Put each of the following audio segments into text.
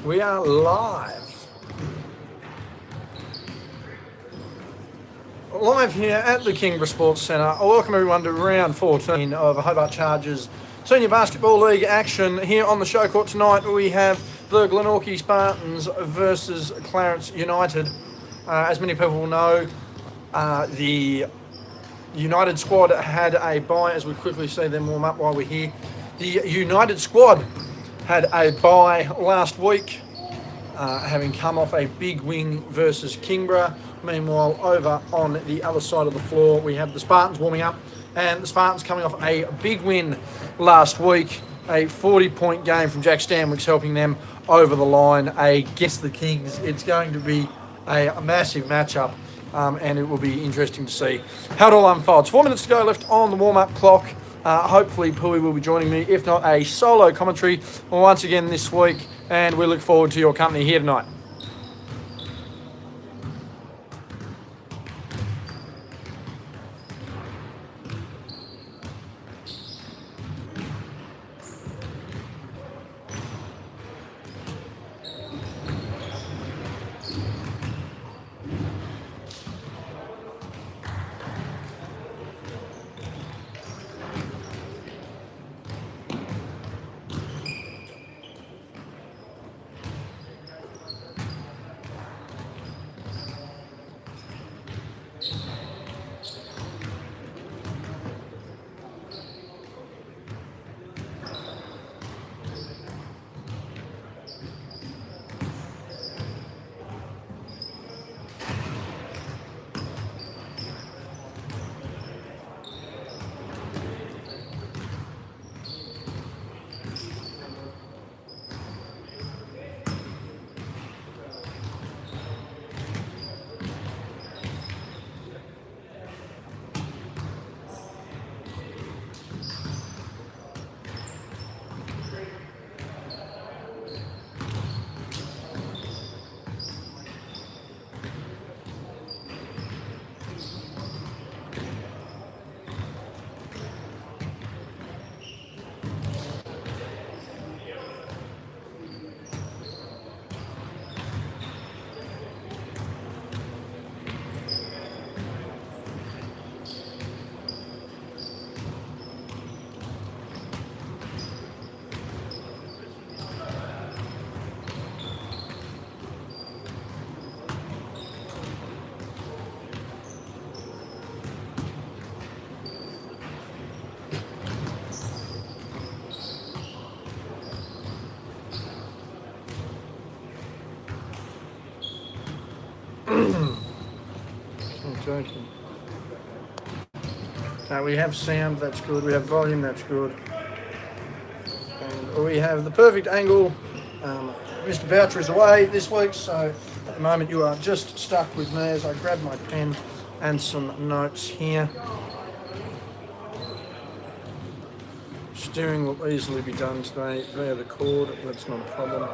We are live. Live here at the Kingborough Sports Centre. I welcome everyone to round 14 of Hobart Chargers Senior Basketball League action. Here on the show court tonight we have the Glenorchy Spartans versus Clarence United. As many people will know, the United squad had a bye, as we quickly see them warm up while we're here. The United squad had a bye last week, having come off a big win versus Kingborough. Meanwhile, over on the other side of the floor, we have the Spartans warming up, and the Spartans coming off a big win last week, a 40-point game from Jack Stanwicks, helping them over the line against the Kings. It's going to be a massive matchup, and it will be interesting to see how it all unfolds. 4 minutes to go left on the warm-up clock. Hopefully Pui will be joining me, if not a solo commentary once again this week, and we look forward to your company here tonight. Joking. Now we have sound, that's good. We have volume, that's good. And we have the perfect angle. Mr. Boucher is away this week, so at the moment you are just stuck with me as I grab my pen and some notes here. Steering will easily be done today via the cord, that's not a problem.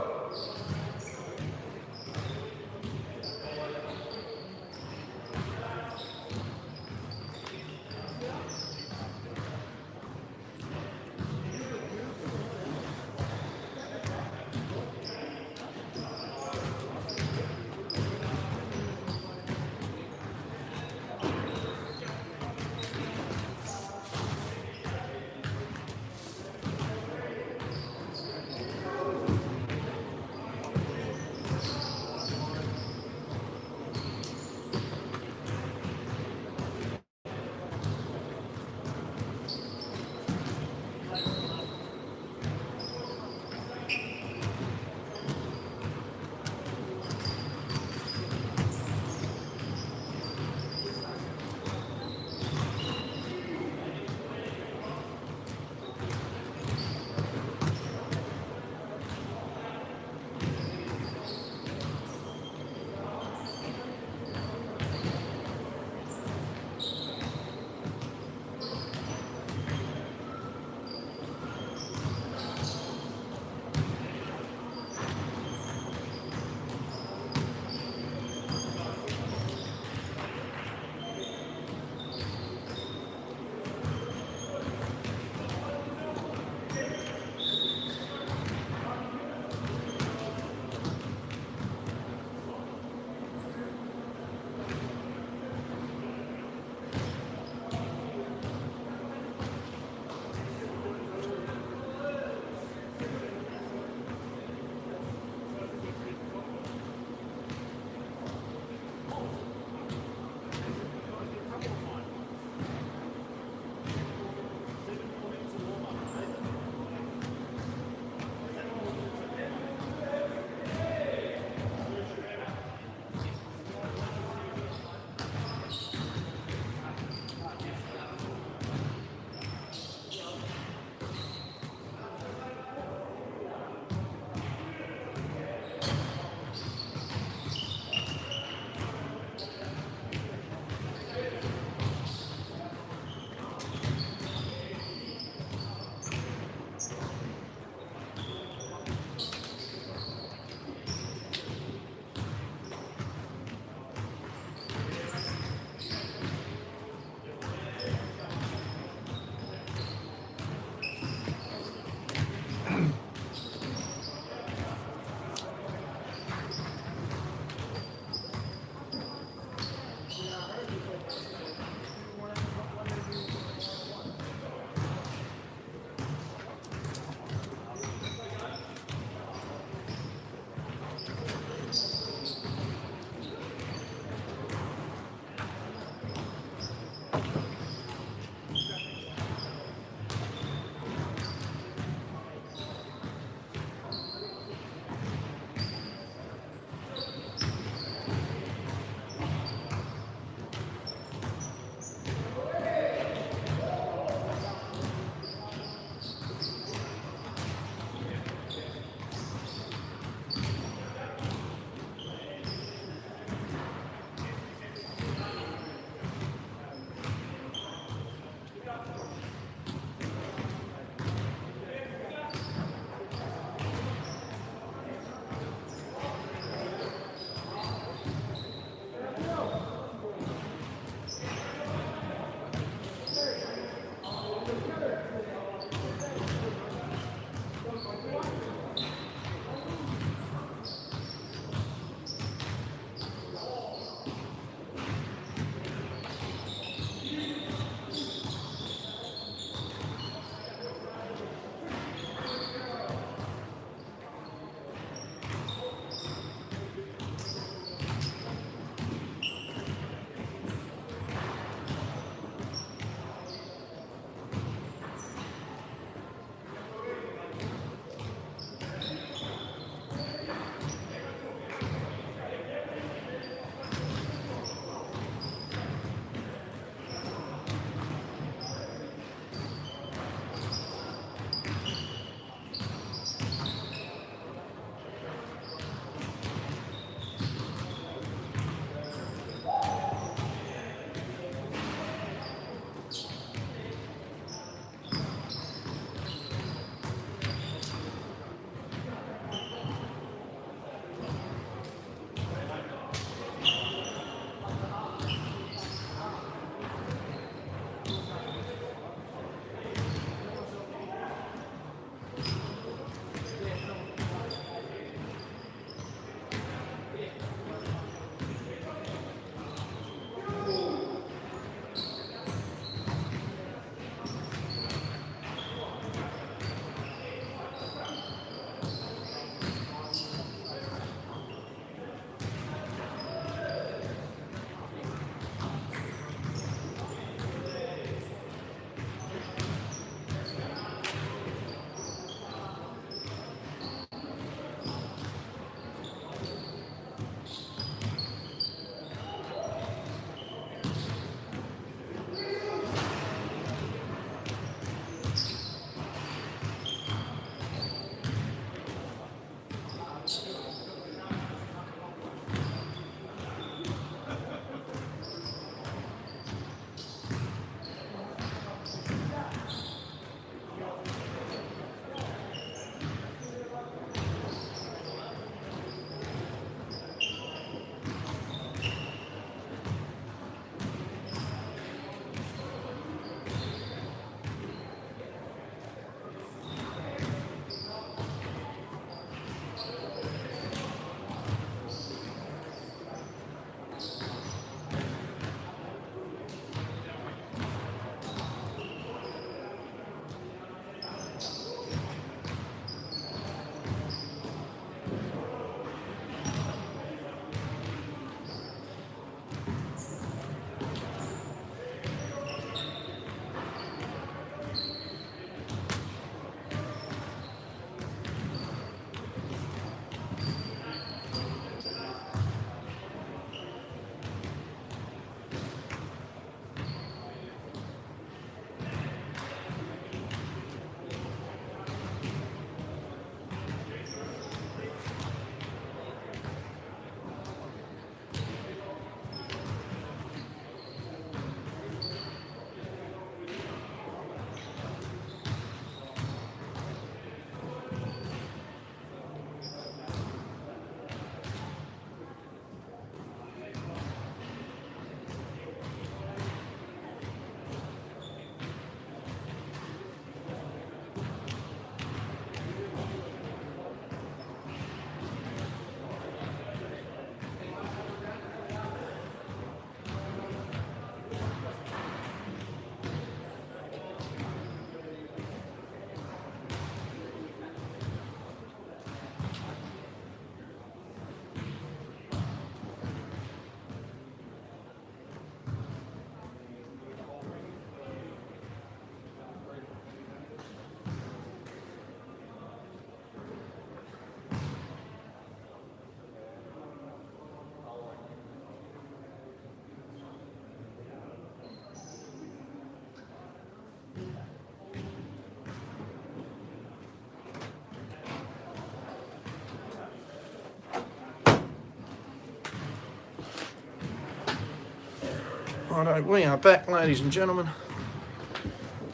Righto, we are back, ladies and gentlemen.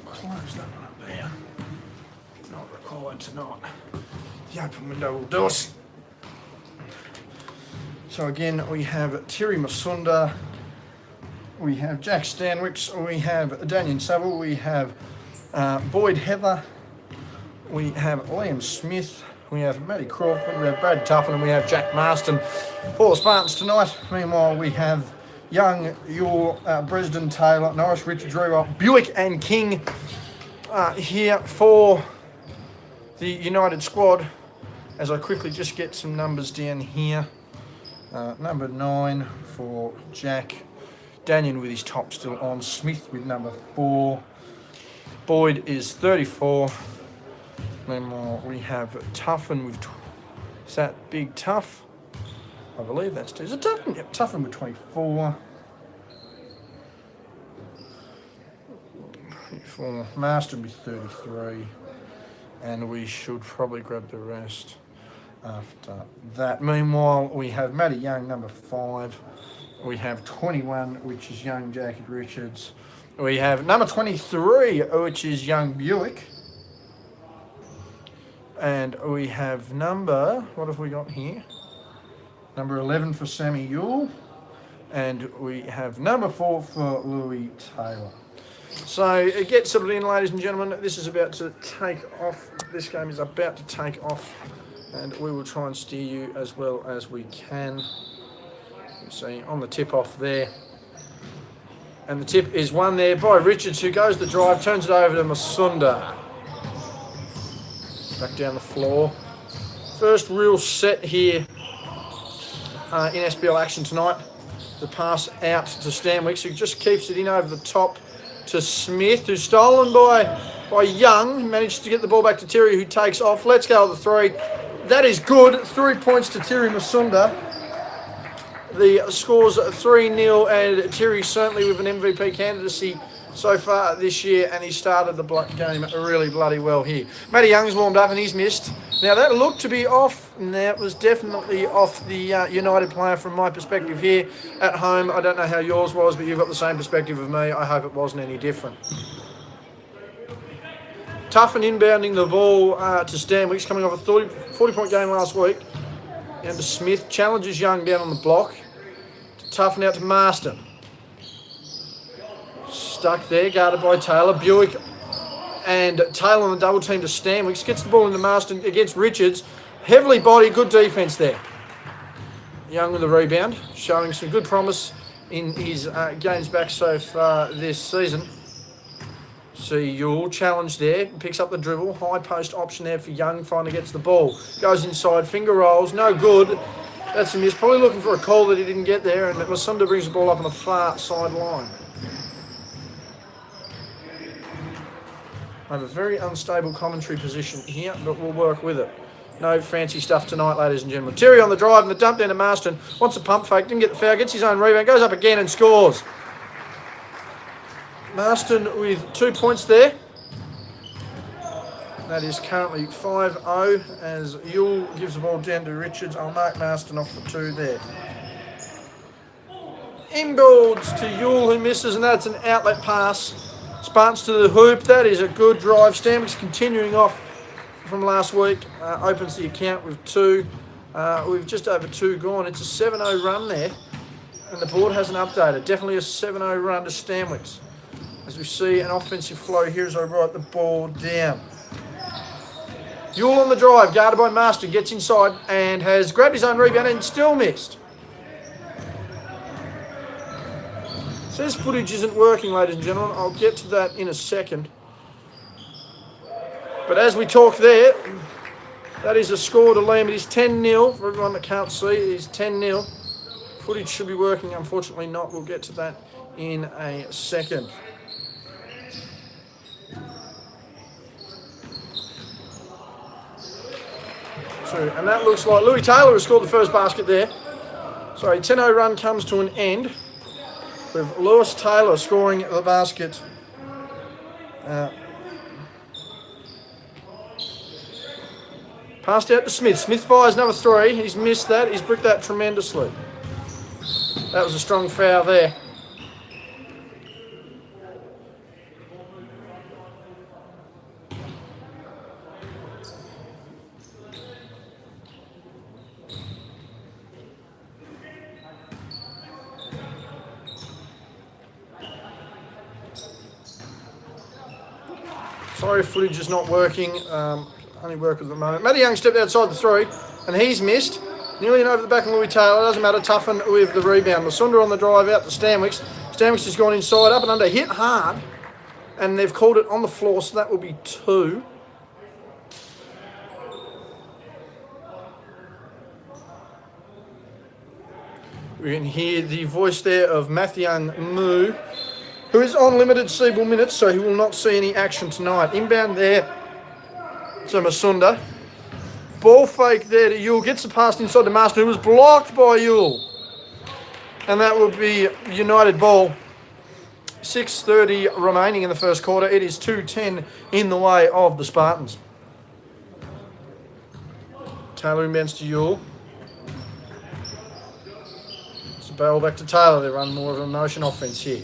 Close that one up there. Not required tonight. The open window will do us. So again, we have Terry Masunda, we have Jack Stanwicks, we have Daniel Saville, we have Boyd Heather, we have Liam Smith, we have Matty Crawford, we have Brad Tuffin, and we have Jack Marston for the Spartans tonight. Meanwhile, we have Young, Ewell, Bresden, Taylor, Norris, Richards, Rewell, Buick and King here for the United squad. As I quickly just get some numbers down here. Number 9 for Jack. Daniel with his top still on. Smith with number 4. Boyd is 34. Meanwhile, we have Tuffin with... Is that Big Tough? I believe that's... Is it Tuffin? Yep, Tuffin with 24. For Marston with 33. And we should probably grab the rest after that. Meanwhile, we have Matty Young, number 5. We have 21, which is young Jackie Richards. We have number 23, which is young Buick. And we have number, what have we got here? Number 11 for Sammy Ewell. And we have number 4 for Louis Taylor. So get settled in, ladies and gentlemen. This is about to take off. This game is about to take off. And we will try and steer you as well as we can. You see on the tip off there. And the tip is won there by Richards, who goes the drive, turns it over to Masunda. Back down the floor. First real set here in SBL action tonight. The pass out to Stanwicks, who just keeps it in over the top to Smith, who's stolen by Young. Managed to get the ball back to Terry, who takes off. Let's go with the 3. That is good. 3 points to Terry Masunda. The score's 3-0, and Terry certainly with an MVP candidacy so far this year, and he started the game really bloody well here. Matty Young's warmed up and he's missed. Now that looked to be off, and that was definitely off the United player from my perspective here at home. I don't know how yours was, but you've got the same perspective of me. I hope it wasn't any different. Tuffin inbounding the ball to Stanwicks, coming off a 40-point game last week. Down to Smith, challenges Young down on the block. Tuffin out to Marston. Stuck there, guarded by Taylor. Buick and Taylor on the double team to Stanwicks. Gets the ball into Marston against Richards. Heavily bodied, good defence there. Young with the rebound, showing some good promise in his games back so far this season. See Ewell challenge there, picks up the dribble, high post option there for Young, finally gets the ball. Goes inside, finger rolls, no good. That's a miss, probably looking for a call that he didn't get there, and Masunda brings the ball up on the far sideline. I have a very unstable commentary position here, but we'll work with it. No fancy stuff tonight, ladies and gentlemen. Terry on the drive and the dump down to Marston. Wants a pump fake, didn't get the foul, gets his own rebound, goes up again and scores. Marston with 2 points there. That is currently 5-0 as Ewell gives the ball down to Richards. I'll mark Marston off for 2 there. Inboards to Ewell, who misses, and that's an outlet pass. Spartans to the hoop. That is a good drive. Stanwicks continuing off from last week. Opens the account with 2. We've just over 2 gone. It's a 7-0 run there. And the board hasn't updated. Definitely a 7-0 run to Stanwicks. As we see an offensive flow here as I write the ball down. Ewell on the drive, guarded by Marston, gets inside and has grabbed his own rebound and still missed. So this footage isn't working, ladies and gentlemen. I'll get to that in a second. But as we talk there, that is a score to Liam. It is 10-0 for everyone that can't see. It is 10-0. Footage should be working, unfortunately not. We'll get to that in a second. And that looks like Louis Taylor has scored the first basket there. Sorry, 10-0 run comes to an end with Lewis Taylor scoring the basket. Passed out to Smith. Smith fires number 3. He's missed that. He's bricked that tremendously. That was a strong foul there. Sorry if footage is not working. Only work at the moment. Matty Young stepped outside the 3, and he's missed. Nearly and over the back of Louis Taylor. Doesn't matter. Tuffin with the rebound. Masunda on the drive out to Stanwicks. Stanwicks has gone inside, up and under, hit hard. And they've called it on the floor, so that will be 2. We can hear the voice there of Matthew Moo, who is on limited Seabull minutes, so he will not see any action tonight. Inbound there to Masunda. Ball fake there to Yule. Gets the pass inside to Marston, who was blocked by Yule. And that will be United ball. 6:30 remaining in the first quarter. It is 2-10 in the way of the Spartans. Taylor inbounds to Yule. It's a barrel back to Taylor. They run more of a motion offence here.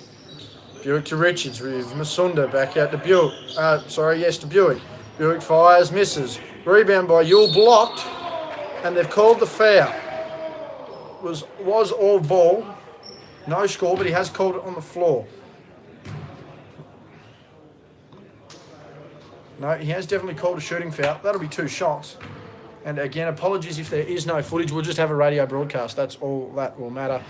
Buick to Richards with Masunda back out to Buick. To Buick. Buick fires, misses. Rebound by Yule, blocked. And they've called the foul. Was all ball. No score, but he has called it on the floor. No, he has definitely called a shooting foul. That'll be 2 shots. And again, apologies if there is no footage. We'll just have a radio broadcast. That's all that will matter.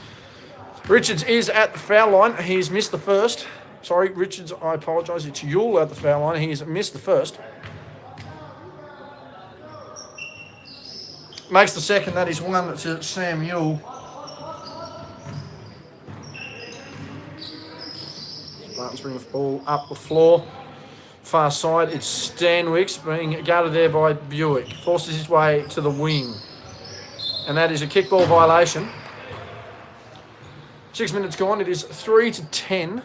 Richards is at the foul line. He's missed the first. Sorry, Richards, I apologise. It's Yule at the foul line. He's missed the first. Makes the second. That is 1 to Sam Yule. Spartans bring the ball up the floor. Far side, it's Stanwicks being guarded there by Buick. Forces his way to the wing. And that is a kickball violation. 6 minutes gone. It is 3-10.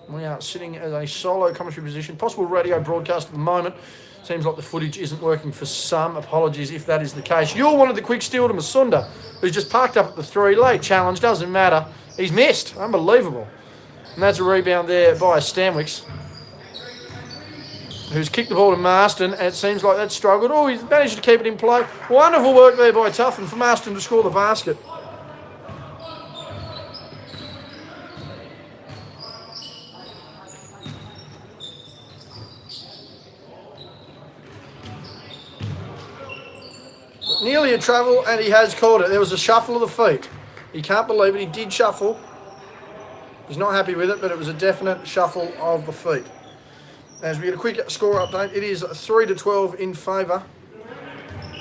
We are sitting as a solo commentary position. Possible radio broadcast at the moment. Seems like the footage isn't working for some. Apologies if that is the case. Yule wanted the quick steal to Masunda, who's just parked up at the 3. Late challenge, doesn't matter. He's missed. Unbelievable. And that's a rebound there by Stanwicks, who's kicked the ball to Marston, and it seems like that's struggled. Oh, he's managed to keep it in play. Wonderful work there by Tuffin for Marston to score the basket. Nearly a travel, and he has called it. There was a shuffle of the feet. He can't believe it. He did shuffle. He's not happy with it, but it was a definite shuffle of the feet. As we get a quick score update, it is 3-12 in favour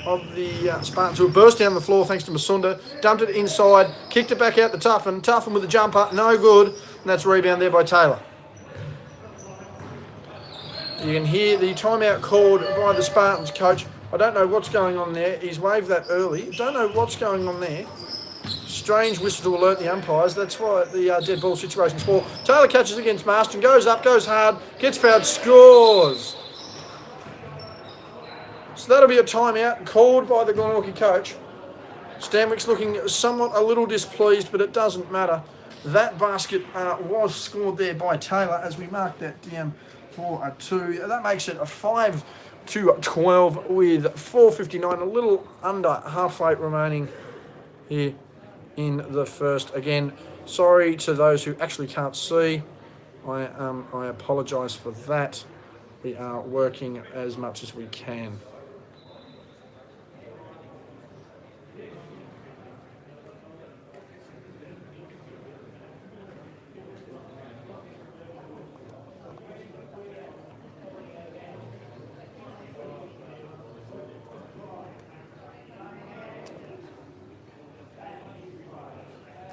of the Spartans, who have burst down the floor thanks to Masunda. Dumped it inside, kicked it back out to Tuffin. Tuffin with a jumper, no good. And that's a rebound there by Taylor. You can hear the timeout called by the Spartans coach. I don't know what's going on there. He's waved that early. Don't know what's going on there. Strange whistle to alert the umpires. That's why the dead ball situation's for. Taylor catches against Marston, goes up, goes hard, gets fouled, scores. So that'll be a timeout called by the Glenorchy coach. Stanwicks looking somewhat a little displeased, but it doesn't matter. That basket was scored there by Taylor as we mark that down for a 2. That makes it a 5-12 with 4:59, a little under halfway remaining here in the first. Again, sorry to those who actually can't see. I apologise for that. We are working as much as we can.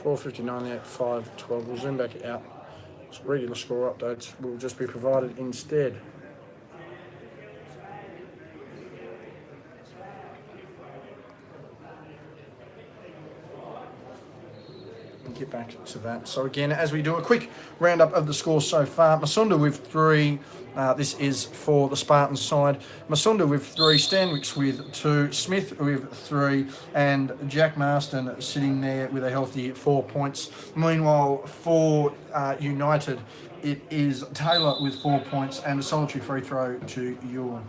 .459 at 5:12. We'll zoom back out. Regular score updates will just be provided instead. Get back to that. So again, as we do a quick roundup of the scores so far, Masunda with 3. This is for the Spartans side. Masunda with 3, Stanwicks with 2, Smith with 3, and Jack Marston sitting there with a healthy 4 points. Meanwhile, for United, it is Taylor with 4 points and a solitary free throw to Ewan.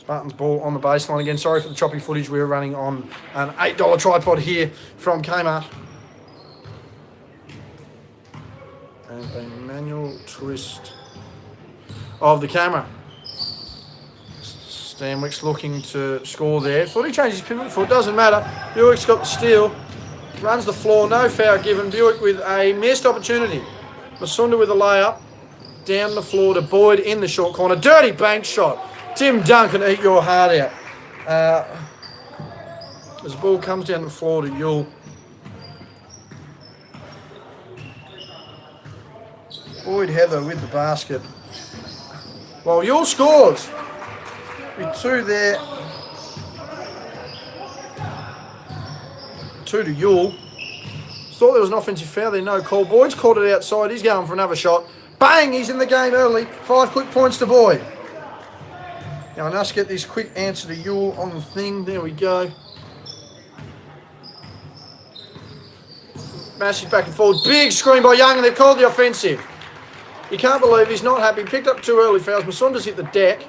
Spartans ball on the baseline again. Sorry for the choppy footage. We're running on an $8 tripod here from Kmart. And a manual twist of the camera. Stanwick's looking to score there. Thought he changed his pivot foot. Doesn't matter. Buick's got the steal. Runs the floor. No foul given. Buick with a missed opportunity. Masunda with a layup. Down the floor to Boyd in the short corner. Dirty bank shot. Tim Duncan, eat your heart out. As the ball comes down the floor to Yule. Boyd Heather with the basket. Well, Yule scores. With 2 there. 2 to Yule. Thought there was an offensive foul there. No call. Boyd's caught it outside. He's going for another shot. Bang! He's in the game early. 5 quick points to Boyd. Now I must get this quick answer to Yule on the thing. There we go. Massive back and forward. Big screen by Young, and they've called the offensive. You can't believe he's not happy. Picked up 2 early fouls. Masunda's hit the deck.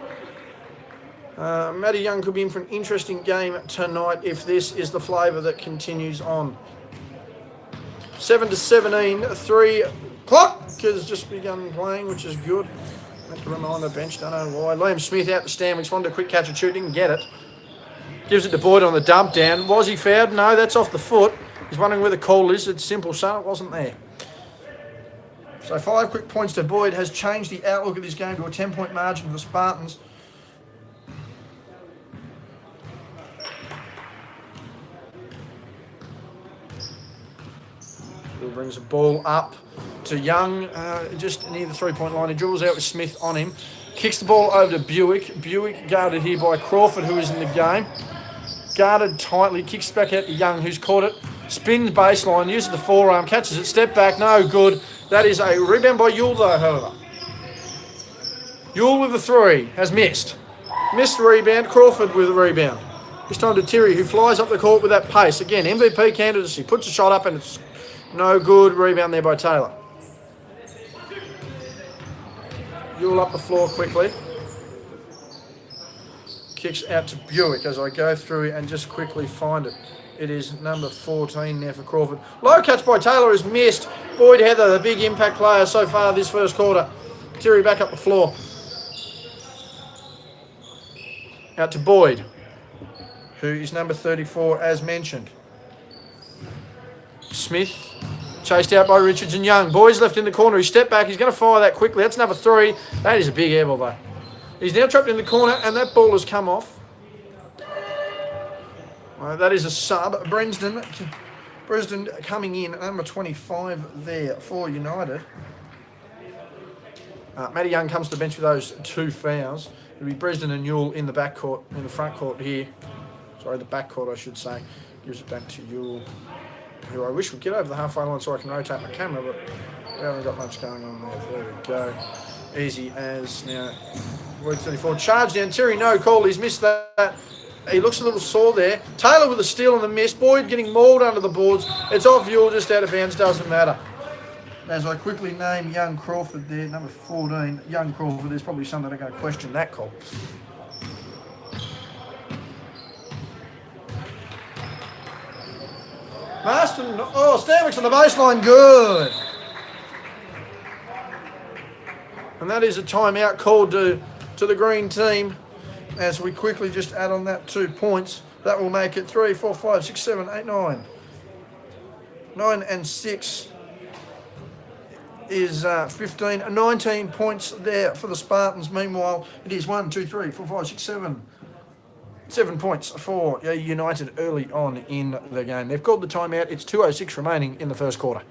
Matty Young could be in for an interesting game tonight if this is the flavour that continues on. 7-17, 3 o'clock has just begun playing, which is good. I have to remind the bench, don't know why. Liam Smith out to Stanwicks, wanted a quick catch and shoot, didn't get it. Gives it to Boyd on the dump down. Was he fouled? No, that's off the foot. He's wondering where the call is. It's simple, son. It wasn't there. So 5 quick points to Boyd has changed the outlook of this game to a 10-point margin for the Spartans. Bill brings the ball up to Young, just near the 3-point line. He dribbles out with Smith on him. Kicks the ball over to Buick. Buick guarded here by Crawford, who is in the game. Guarded tightly, kicks back out to Young, who's caught it. Spins baseline, uses the forearm, catches it, step back, no good. That is a rebound by Yule, though, however. Yule with the 3, has missed. Missed the rebound, Crawford with the rebound. This time to Terry, who flies up the court with that pace. Again, MVP candidacy, puts a shot up and it's no good. Rebound there by Taylor. Yule up the floor quickly. Kicks out to Buick as I go through and just quickly find it. It is number 14 now for Crawford. Low catch by Taylor is missed. Boyd Heather, the big impact player so far this first quarter. Terry back up the floor. Out to Boyd, who is number 34 as mentioned. Smith chased out by Richards and Young. Boyd's left in the corner. He stepped back. He's going to fire that quickly. That's number 3. That is a big airball though. He's now trapped in the corner and that ball has come off. That is a sub. Brisden coming in, number 25 there for United. Matty Young comes to the bench with those 2 fouls. It'll be Brisden and Yule in the backcourt, in the front court here. Sorry, the backcourt I should say. Gives it back to Yule, who I wish would get over the halfway line so I can rotate my camera, but we haven't got much going on there. There we go. Easy as now. Week 34. Charge down. Terry, no call. He's missed that. He looks a little sore there. Taylor with a steal on the miss. Boyd getting mauled under the boards. It's off Yule, just out of bounds. Doesn't matter. As I quickly name young Crawford there, number 14. Young Crawford. There's probably some that are going to question that call. Marston. Oh, Stanwick's on the baseline. Good. And that is a timeout called to the green team. As we quickly just add on that 2 points, that will make it 3, 4, 5, 6, 7, 8, 9. 9 and 6 is 15, 19 points there for the Spartans. Meanwhile, it is 1, 2, 3, 4, 5, 6, 7. 7 points for United early on in the game. They've called the timeout. It's 2:06 remaining in the first quarter.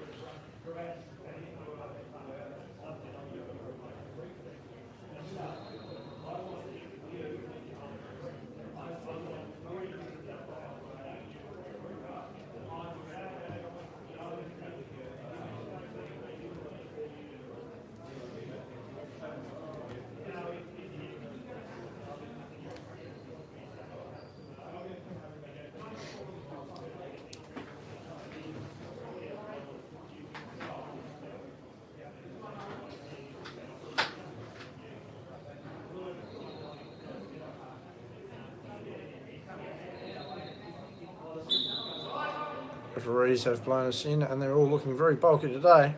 referees have blown us in, and they're all looking very bulky today.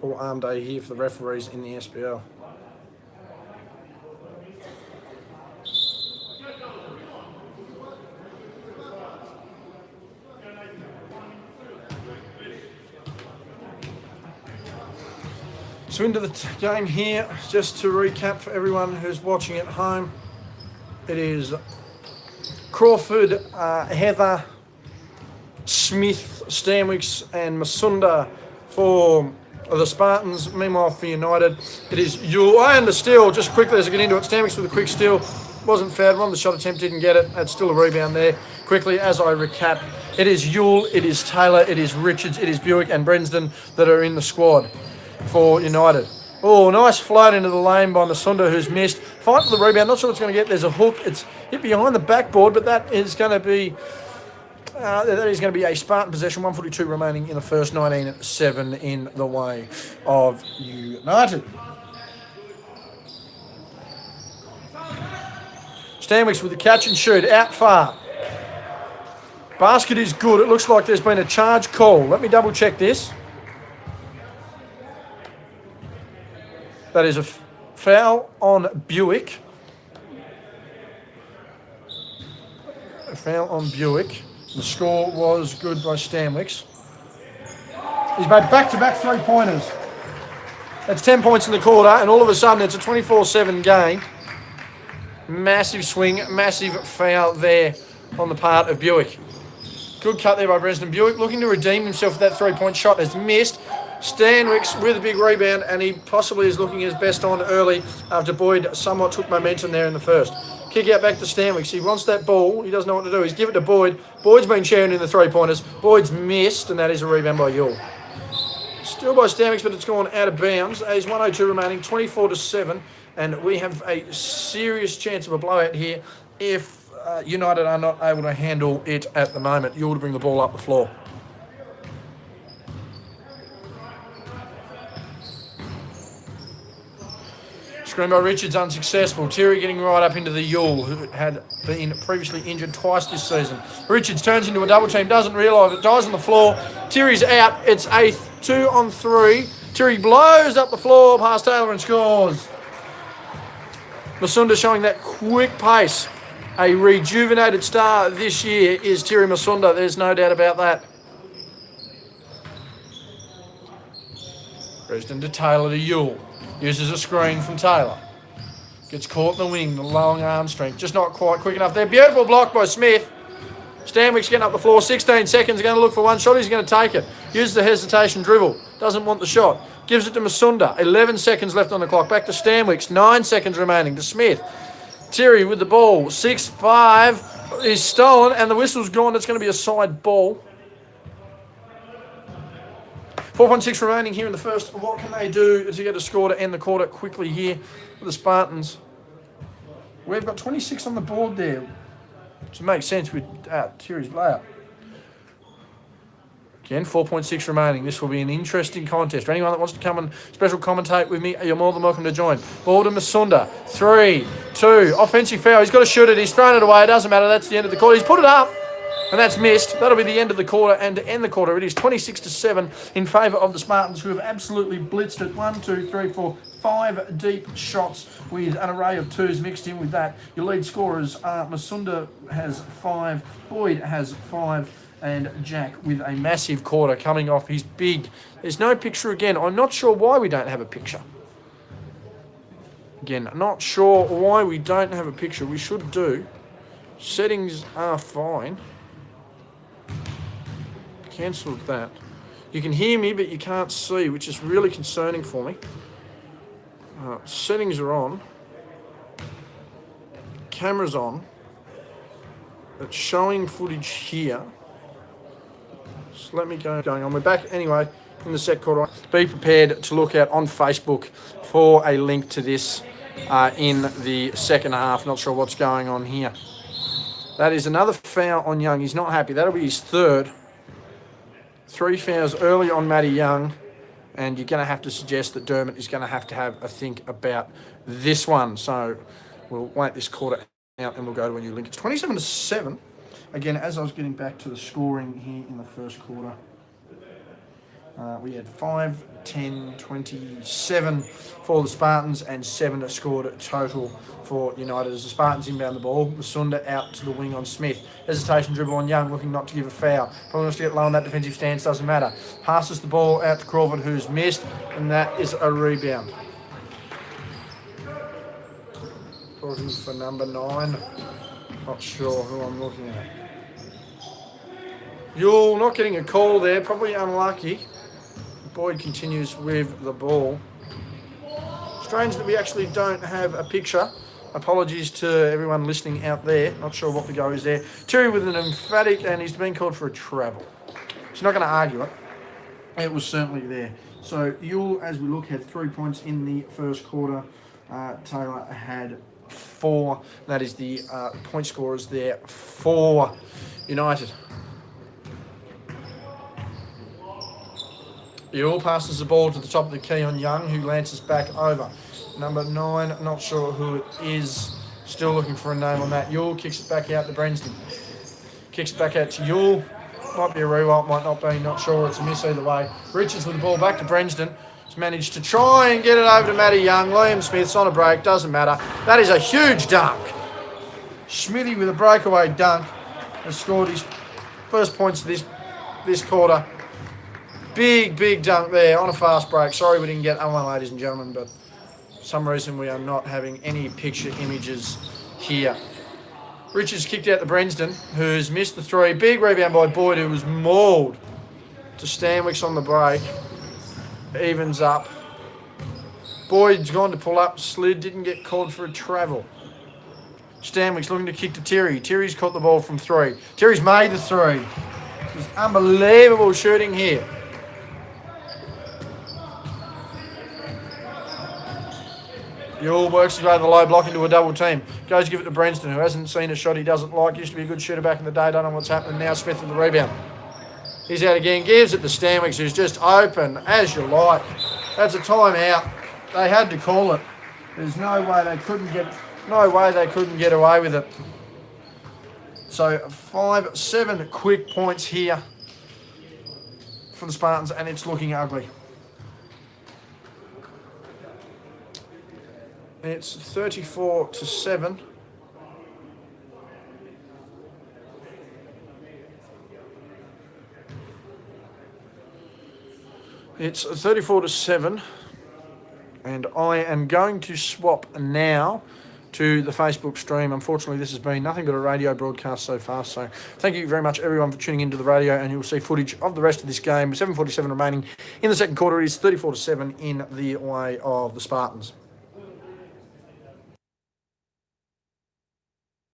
All arm day here for the referees in the SPL. So into the game here, just to recap for everyone who's watching at home, it is Crawford, Heather, Smith, Stanwicks and Masunda for the Spartans. Meanwhile for United, it is Yule. And the steal, just quickly as I get into it, Stanwicks with a quick steal. Wasn't fouled, won the shot attempt, didn't get it. Had still a rebound there. Quickly as I recap, it is Yule, it is Taylor, it is Richards, it is Buick and Brensden that are in the squad for United. Oh, nice float into the lane by Masunda, who's missed. Fight for the rebound, not sure what it's going to get. There's a hook. It's hit behind the backboard, but that is going to be a Spartan possession. 1:42 remaining in the first, 19-7 in the way of United. Stanwicks with the catch and shoot, out far. Basket is good. It looks like there's been a charge call. Let me double check this. That is a foul on Buick. A foul on Buick. The score was good by Stanwicks. He's made back-to-back three-pointers. That's 10 points in the quarter, and all of a sudden it's a 24-7 game. Massive swing, massive foul there on the part of Buick. Good cut there by Brensden. Buick looking to redeem himself with that three-point shot. Has missed. Stanwicks with a big rebound, and he possibly is looking his best on early after Boyd somewhat took momentum there in the first. Kick out back to Stanwicks. He wants that ball. He doesn't know what to do. He's given it to Boyd. Boyd's been sharing in the three-pointers. Boyd's missed, and that is a rebound by Yule. Still by Stanwicks, but it's gone out of bounds. There's 1:02 remaining, 24-7, and we have a serious chance of a blowout here if United are not able to handle it at the moment. Yule to bring the ball up the floor. Screen by Richards unsuccessful. Terry getting right up into the Yule, who had been previously injured twice this season. Richards turns into a double team, doesn't realise it, dies on the floor. Terry's out. It's a 2-on-3. Terry blows up the floor past Taylor and scores. Masunda showing that quick pace. A rejuvenated star this year is Terry Masunda. There's no doubt about that. Dresden to Taylor to Yule. Uses a screen from Taylor. Gets caught in the wing, the long arm strength. Just not quite quick enough there. Beautiful block by Smith. Stanwicks getting up the floor. 16 seconds. Going to look for one shot. He's going to take it. Uses the hesitation dribble. Doesn't want the shot. Gives it to Masunda. 11 seconds left on the clock. Back to Stanwicks. 9 seconds remaining to Smith. Terry with the ball. 6-5 is stolen, and the whistle's gone. It's going to be a side ball. 4.6 remaining here in the first. What can they do to get a score to end the quarter quickly here for the Spartans? We've got 26 on the board there, which makes sense with Terry's layup. Again, 4.6 remaining. This will be an interesting contest. For anyone that wants to come and special commentate with me, you're more than welcome to join. Ball to Masunda. 3, 2. Offensive foul. He's got to shoot it. He's thrown it away. It doesn't matter. That's the end of the quarter. He's put it up. And that's missed. That'll be the end of the quarter. And to end the quarter, it is 26-7 in favour of the Spartans, who have absolutely blitzed it. 1, 2, 3, 4, 5 deep shots with an array of twos mixed in with that. Your lead scorers are Masunda has 5, Boyd has 5, and Jack with a massive quarter coming off his big. There's no picture again. I'm not sure why we don't have a picture. Again, not sure why we don't have a picture. We should do. Settings are fine. Cancelled that. You can hear me, but you can't see, which is really concerning for me. Settings are on. Camera's on. It's showing footage here. So let me go going on. We're back anyway in the set quarter. Be prepared to look out on Facebook for a link to this in the second half. Not sure what's going on here. That is another foul on Young. He's not happy. That'll be his third. 3 fouls early on Matty Young, and you're going to have to suggest that Dermott is going to have a think about this one. So we'll wait this quarter out and we'll go to a new link. It's 27-7 Again, as I was getting back to the scoring here in the first quarter, we had 5, 10, 27 for the Spartans and 7 scored total for United. As the Spartans inbound the ball, Masunda out to the wing on Smith. Hesitation dribble on Young, looking not to give a foul. Probably wants to get low on that defensive stance, doesn't matter. Passes the ball out to Crawford, who's missed, and that is a rebound. Looking for number 9. Not sure who I'm looking at. Yule not getting a call there, probably unlucky. Boyd continues with the ball. Strange that we actually don't have a picture. Apologies to everyone listening out there. Not sure what the go is there. Terry with an emphatic, and he's been called for a travel. He's not going to argue it. It was certainly there. So Yule, as we look, had 3 points in the first quarter. Taylor had 4. That is the point scorers there for United. Yule passes the ball to the top of the key on Young, who lances back over. Number 9, not sure who it is. Still looking for a name on that. Yule kicks it back out to Brenston. Kicks it back out to Yule. Might be a rewind, might not be, not sure. It's a miss either way. Richards with the ball back to Brenston. He's managed to try and get it over to Matty Young. Liam Smith's on a break, doesn't matter. That is a huge dunk. Smithy with a breakaway dunk has scored his first points of this quarter. Big dunk there on a fast break. Sorry we didn't get that one, ladies and gentlemen, but for some reason we are not having any picture images here. Richards kicked out to Brenston, who's missed the 3. Big rebound by Boyd, who was mauled to Stanwicks on the break. Evens up. Boyd's gone to pull up, slid, didn't get called for a travel. Stanwicks looking to kick to Terry. Terry's caught the ball from 3. Terry's made the 3. It's unbelievable shooting here. Yule works his way to the low block into a double team. Goes to give it to Brenston, who hasn't seen a shot he doesn't like. Used to be a good shooter back in the day. Don't know what's happening now. Smith with the rebound. He's out again. Gives it to Stanwicks, who's just open as you like. That's a timeout. They had to call it. There's no way they couldn't get away with it. So 5-7 quick points here for the Spartans, and it's looking ugly. It's 34-7. It's 34-7, and I am going to swap now to the Facebook stream. Unfortunately, this has been nothing but a radio broadcast so far, so thank you very much, everyone, for tuning into the radio, and you'll see footage of the rest of this game. 7:47 remaining in the second quarter. It is 34-7 in the way of the Spartans.